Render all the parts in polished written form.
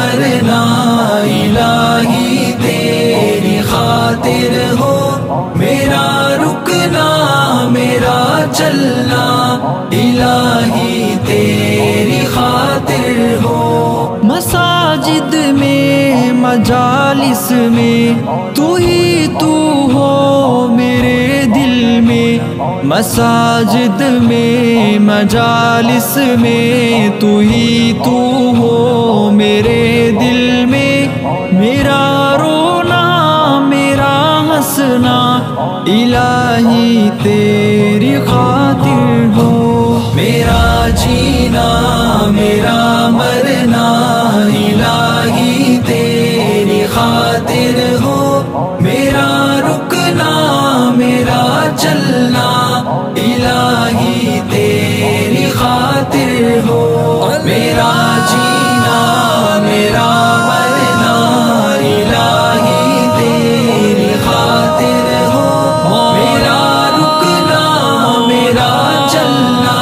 مرنا الہی تیری خاطر ہو، میرا رکنا میرا چلنا الہی تیری خاطر ہو۔ مساجد میں مجالس میں تو ہی تو ہو میرے دل میں، مساجد میں مجالس میں تو ہی تو ہو میرے دل میں، میرا رونا میرا ہنسنا الہی تیری خاطر ہو، میرا جینا میرا مرنا الہی تیری خاطر ہو، میرا رکنا میرا چلنا الہی تیری خاطر ہو، میرا جینا میرا مرنا الہی تیری خاطر ہو، میرا رکنا میرا چلنا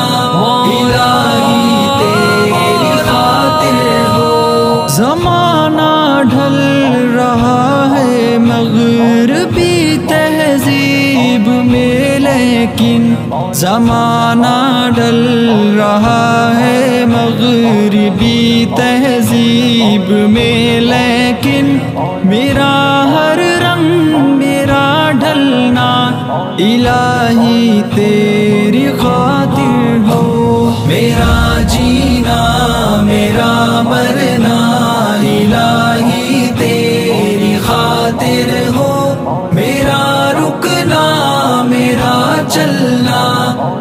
الہی تیری خاطر ہو۔ زمانہ ڈھل رہا ہے مغربی تہذیب میں، لیکن زمانہ ڈل رہا ہے مغربی تہذیب میں، لیکن میرا ہر رنگ میرا ڈھلنا الہی تیری خاطر ہو، میرا جینا میرا مرنا الہی تیری خاطر ہو، میرا رکنا میرا چلنا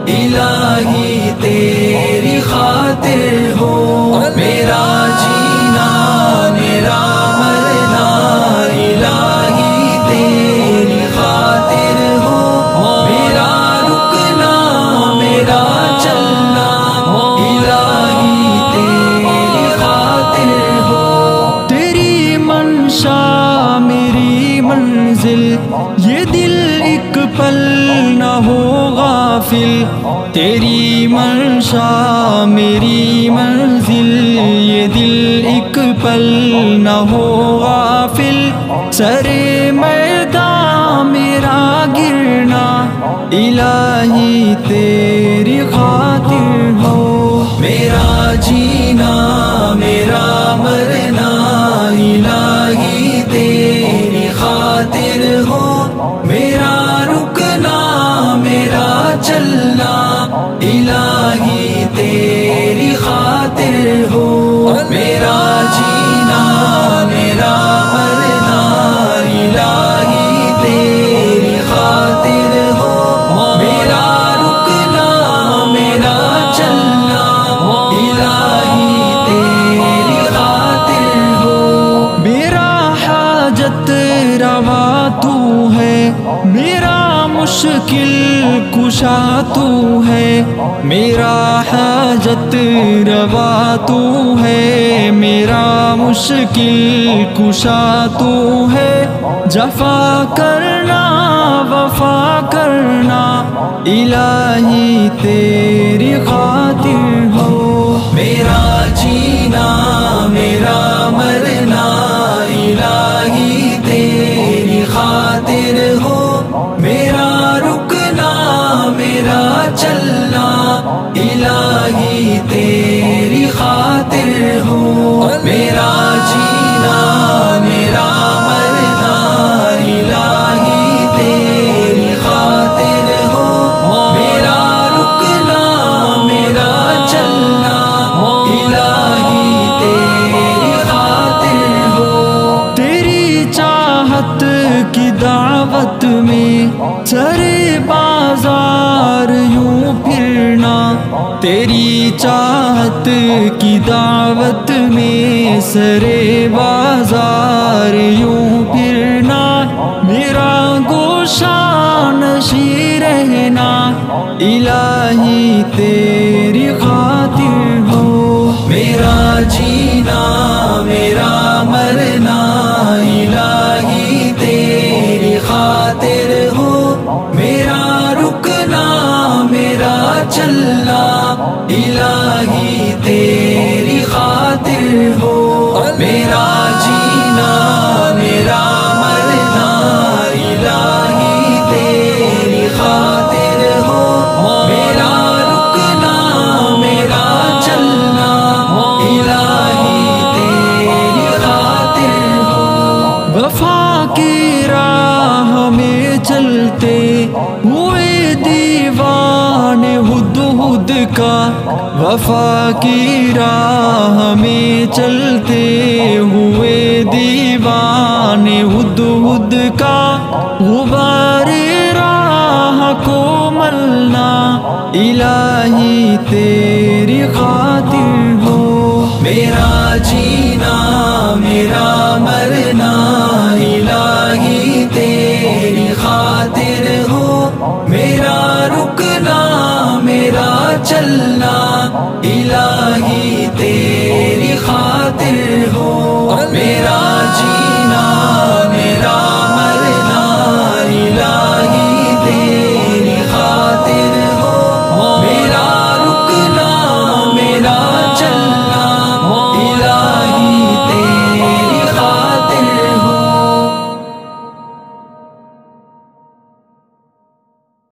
الہی تیری خاطر ہو، میرا جینا میرا مرنا الہی تیری خاطر ہو، میرا رکنا میرا چلنا الہی تیری خاطر ہو، تیری منشا میری منزل، یہ دل ایک پل نہ ہو غافل، تیری منشا میری منزل، یہ دل ایک پل نہ ہو غافل، سرے میدان میرا گرنا الہی تیری خاطر ہو، میرا جینا میرا مرنا الہی تیری خاطر ہو، میرا رکنا میرا چلنا الہی تیری خاطر ہو، میرا جینا میرا مرنا الہی تیری خاطر ہو، میرا رکنا میرا چلنا الہی تیری خاطر ہو، میرا حاجت روا تو ہے، میرا مشکل کشا تو ہے، میرا حاجت روا تو ہے، میرا مشکل کشا تو ہے، جفا کرنا وفا کرنا الہی تیری خاطر ہو، میرا جینا میرا مرنا الہی تیری خاطر ہو، میرا رکنا میرا چلنا الہی تیری خاطر ہو، میرا جینا میرا مرنا الہی تیری خاطر ہو، میرا رکنا میرا چلنا الہی تیری خاطر ہو، تیری چاہت کی دعوت میں سرے بازار یوں پھرنا، تیری چاہت کی دعوت میں سرے بازار یوں پھرنا، میرا گوشہ نشیں رہنا الہی تیری خاطر ہو، میرا جینا میرا مرنا الہی تیری خاطر ہو، میرا رکنا میرا چلنا الہی تیری خاطر ہو، میرا جینا میرا مرنا الہی تیری خاطر ہو، میرا رکنا میرا چلنا الہی تیری خاطر ہو۔ وفا کی راہ میں چلتے ہوئے دیوانے ہدہد کا، وفا کی راہ میں چلتے ہوئے دیوانے ہدہد کا، غبار راہ کو ملنا الہی تیری خاطر ہو، میرا جینا میرا مرنا الہی تیری خاطر ہو، میرا رکنا میرا چلنا الہی تیری خاطر